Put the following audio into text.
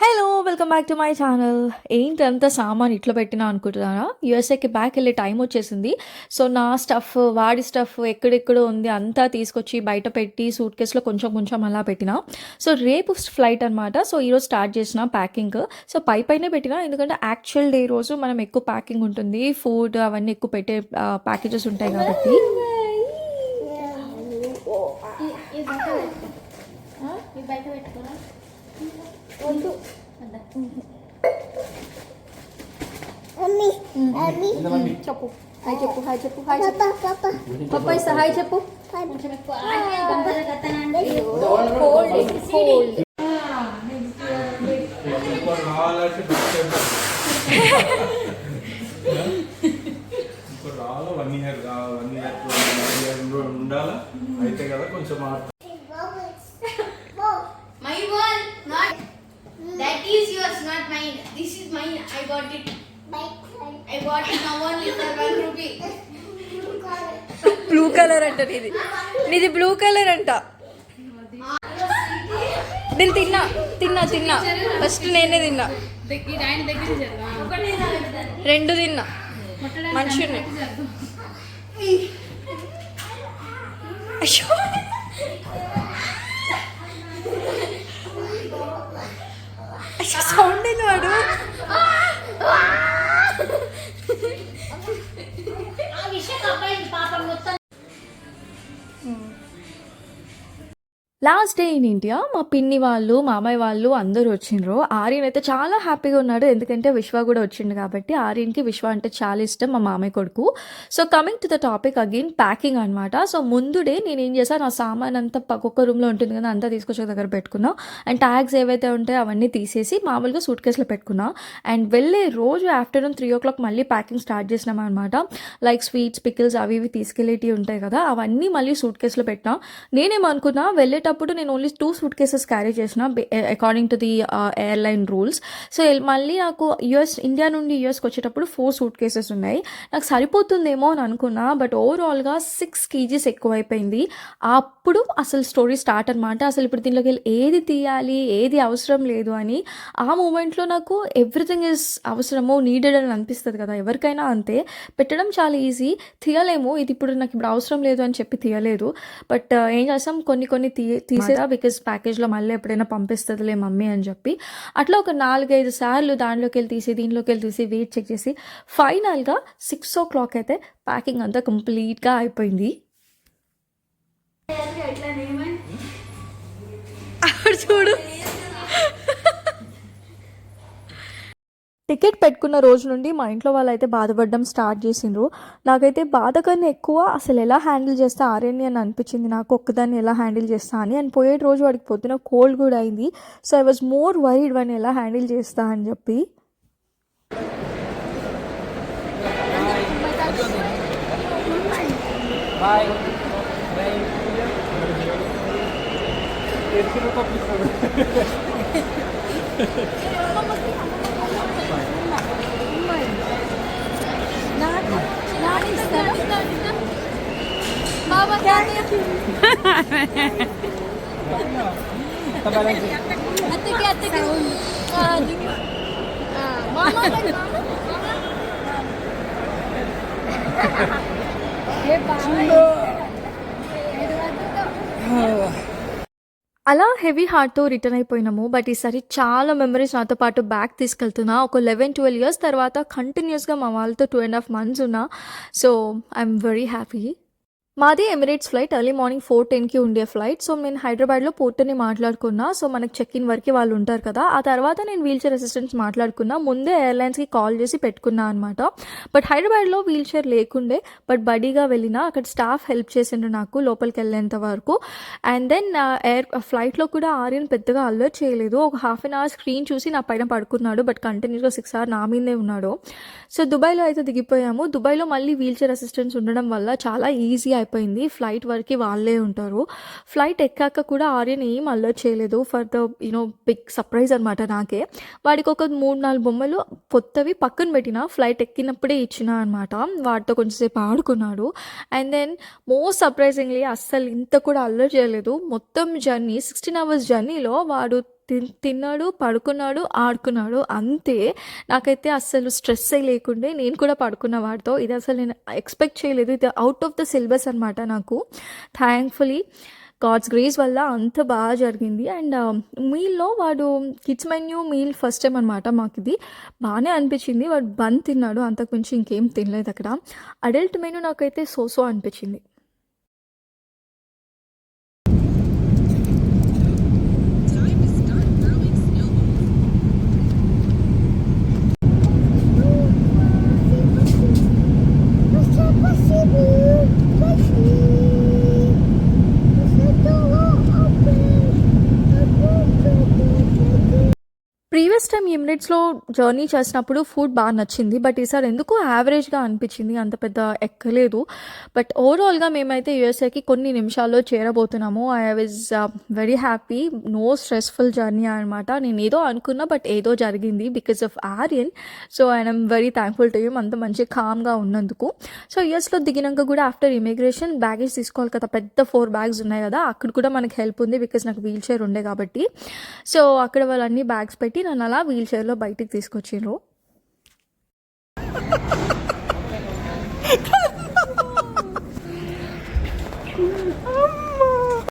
Hello! Welcome back to my channel. ఏంటంత సామాను ఇట్లా పెట్టినా అనుకుంటున్నారా? యూఎస్ఏకి బ్యాక్ వెళ్ళే టైం వచ్చేసింది. సో, నా స్టఫ్, వాడి స్టఫ్ ఎక్కడెక్కడో ఉంది అంతా తీసుకొచ్చి బయట పెట్టి సూట్ కేస్‌లో కొంచెం కొంచెం అలా పెట్టినా. సో, రేపు ఫ్లైట్ అనమాట. సో, ఈరోజు స్టార్ట్ చేసిన ప్యాకింగ్. సో, పైనే పెట్టినా ఎందుకంటే యాక్చువల్ డే రోజు మనం ఎక్కువ ప్యాకింగ్ ఉంటుంది. ఫుడ్ అవన్నీ ఎక్కువ పెట్టే ప్యాకేజెస్ ఉంటాయి కాబట్టి. చెప్పు హాయ్ చెప్పు హాయ్ చెప్పు హాయ్ చెప్పు పప్ప ఇస్తా హాయ్ చెప్పు. ఉండాలా అయితే కదా కొంచెం My ball, not that is yours, not mine. This is mine. I got it. I got it now only for 1 rupee. Blue colour అంట నీది బ్లూ కలర్ అంట. నేను తిన్నా ఫస్ట్ నేనే తిన్నా, 2 తిన్నా మంచిగా. అయ్యో సౌండ్ వాడు లాస్ట్ డే ఇన్ ఇండియా. మా పిన్ని వాళ్ళు, మామయ్య వాళ్ళు అందరూ వచ్చిండ్రు. ఆర్యన్ అయితే చాలా హ్యాపీగా ఉన్నాడు, ఎందుకంటే విశ్వ కూడా వచ్చిండు కాబట్టి. ఆర్యన్కి విశ్వ అంటే చాలా ఇష్టం, మా మామయ్య కొడుకు. So coming to the topic again, packing అనమాట. సో ముందు డే నేను ఏం చేశాను, నా సామాన్ అంతా ఒక్కొక్క రూమ్లో ఉంటుంది కదా, అంతా తీసుకొచ్చే దగ్గర పెట్టుకున్నా. అండ్ ట్యాగ్స్ ఏవైతే ఉంటాయో అవన్నీ తీసేసి మామూలుగా సూట్ కేసులో పెట్టుకున్నా. అండ్ వెళ్ళే రోజు ఆఫ్టర్నూన్ 3 o'clock మళ్ళీ ప్యాకింగ్ స్టార్ట్ చేసినాం అనమాట. లైక్ స్వీట్స్, పికిల్స్ అవి ఇవి తీసుకెళ్ళేటివి ఉంటాయి కదా, అవన్నీ మళ్ళీ సూట్ కేసులో పెట్టినా. నేనేమనుకున్నా, వెళ్ళేటప్పుడు నేను ఓన్లీ 2 సూట్ కేసెస్ క్యారీ చేసిన according to the airline rules. So మళ్ళీ నాకు ఇండియా నుండి యూఎస్కి వచ్చేటప్పుడు 4 సూట్ కేసెస్ ఉన్నాయి. నాకు సరిపోతుందేమో అని అనుకున్నా, బట్ ఓవరాల్గా 6 kgs ఎక్కువైపోయింది. అప్పుడు అసలు స్టోరీ స్టార్ట్ అనమాట. అసలు ఇప్పుడు దీనిలోకి వెళ్ళి ఏది తీయాలి, ఏది అవసరం లేదు అని. ఆ మూమెంట్లో నాకు ఎవ్రీథింగ్ ఈజ్ అవసరము, నీడెడ్ అని అనిపిస్తుంది కదా, ఎవరికైనా అంతే. పెట్టడం చాలా ఈజీ, తీయలేము. ఇది ఇప్పుడు నాకు ఇప్పుడు అవసరం లేదు అని చెప్పి తీయలేదు. బట్ ఏం చేస్తాం, కొన్ని తీసేదా, బికాజ్ ప్యాకేజ్లో మళ్ళీ ఎప్పుడైనా పంపిస్తుందిలే మమ్మీ అని చెప్పి. అట్లా ఒక 4-5 సార్లు దాంట్లోకి వెళ్ళి తీసి దీంట్లోకి వెళ్ళి తీసి వెయిట్ చెక్ చేసి ఫైనల్గా 6 o'clock అయితే ప్యాకింగ్ అంతా కంప్లీట్గా అయిపోయింది. అప్పుడు చూడు, టికెట్ పెట్టుకున్న రోజు నుండి మా ఇంట్లో వాళ్ళైతే బాధపడడం స్టార్ట్ చేసిండ్రు. నాకైతే బాధ కన్నా ఎక్కువ అసలు ఎలా హ్యాండిల్ చేస్తా ఆర్యన్ని అని అనిపించింది, నాకు ఒక్కదాన్ని ఎలా హ్యాండిల్ చేస్తా అని. అని పోయే రోజు వాడికి పొద్దున కోల్డ్ కూడా అయింది. So I was more worried వాడిని ఎలా హ్యాండిల్ చేస్తా అని చెప్పి. అలా హెవీ హార్ట్తో రిటర్న్ అయిపోయినాము. బట్ ఈసారి చాలా మెమరీస్ నాతో పాటు బ్యాక్ తీసుకెళ్తున్నా. ఒక 11-12 years తర్వాత కంటిన్యూస్గా మా వాళ్ళతో 2.5 months ఉన్నా. So I'm very happy. మాది ఎమిరేట్స్ ఫ్లైట్, ఎర్లీ మార్నింగ్ 4:10కి ఉండే ఫ్లైట్. సో నేను హైదరాబాద్లో పోర్టుని మాట్లాడుకున్నా. సో మనకు చెక్ ఇన్ వరకు వాళ్ళు ఉంటారు కదా, ఆ తర్వాత నేను వీల్ చైర్ అసిస్టెంట్స్ మాట్లాడుకున్నా. ముందే ఎయిర్లైన్స్కి కాల్ చేసి పెట్టుకున్నా అనమాట. బట్ హైదరాబాద్లో వీల్ చైర్ లేకుండే, బట్ బడీగా వెళ్ళినా. అక్కడ స్టాఫ్ హెల్ప్ చేసిండ్రు నాకు లోపలికి వెళ్ళేంత వరకు. అండ్ దెన్ ఫ్లైట్లో కూడా ఆర్యన్ పెద్దగా అల్లరి చేయలేదు. ఒక 1/2 hour స్క్రీన్ చూసి నా పైన పడుకున్నాడు, బట్ కంటిన్యూస్గా 6 hours నా మీదే ఉన్నాడు. సో దుబాయ్లో అయితే దిగిపోయాము. దుబాయ్లో మళ్ళీ వీల్ చైర్ అసిస్టెంట్స్ ఉండడం వల్ల చాలా ఈజీ అయిపోయింది. ఫ్లైట్ వరకు వాళ్ళే ఉంటారు. ఫ్లైట్ ఎక్కాక కూడా ఆర్యన్ ఏం అల్లరి చేయలేదు. ఫర్ ద బిగ్ సర్ప్రైజ్ అనమాట నాకే. వాడికి ఒక 3-4 బొమ్మలు కొత్తవి పక్కన పెట్టిన, ఫ్లైట్ ఎక్కినప్పుడే ఇచ్చిన అనమాట. వాటితో కొంచెంసేపు ఆడుకున్నాడు. అండ్ దెన్ మోస్ట్ సర్ప్రైజింగ్లీ అస్సలు ఇంత కూడా అల్లరి చేయలేదు. మొత్తం జర్నీ 16 hours జర్నీలో వాడు తిన్నాడు, పడుకున్నాడు, ఆడుకున్నాడు అంతే. నాకైతే అస్సలు స్ట్రెస్సే లేకుండే. నేను కూడా పడుకున్న వాడితో. ఇది అసలు నేను ఎక్స్‌పెక్ట్ చేయలేదు. ఇది ఔట్ ఆఫ్ ద సిలబస్ అనమాట నాకు. థాంక్‌ఫుల్లీ గాడ్స్ గ్రేస్ వల్ల అంత బాగా జరిగింది. అండ్ మీల్‌లో వాడు kids menu meal first time అనమాట మాకిది. బానే అనిపించింది. వాడు బన్ తిన్నాడు. అంతకు మించి ఇంకేం తినలేదక్కడ. అడల్ట్ మెనూ నాకైతే సో సో అనిపించింది. ప్రీవియస్ టైమ్ ఎమిరేట్స్‌లో జర్నీ చేసినప్పుడు ఫుడ్ బా నచ్చింది. బట్ ఈసారి ఎందుకో యావరేజ్‌గా అనిపించింది. అంత పెద్ద ఎక్కలేదు. బట్ ఓవరాల్‌గా మేమైతే యూఎస్ఏకి కొన్ని నిమిషాల్లో చేరబోతున్నాము. I was very happy. No stressful journey అనమాట. నేనేదో అనుకున్నా బట్ ఏదో జరిగింది because of Aryan. So I am very thankful to him అంత మంచి కామ్‌గా ఉన్నందుకు. సో యూఎస్‌లో దిగినాక కూడా ఆఫ్టర్ ఇమిగ్రేషన్ బ్యాగేజ్ తీసుకోవాలి కదా! పెద్ద 4 బ్యాగ్స్ ఉన్నాయి కదా! అక్కడ కూడా మనకి హెల్ప్ ఉంది బికాస్ నాకు వీల్ చైర్ ఉండే కాబట్టి. సో అక్కడ వాళ్ళన్నీ బ్యాగ్స్ పెట్టి నన్ను అలా వీల్ చైర్‌లో బయటికి తీసుకొచ్చిండ్రు.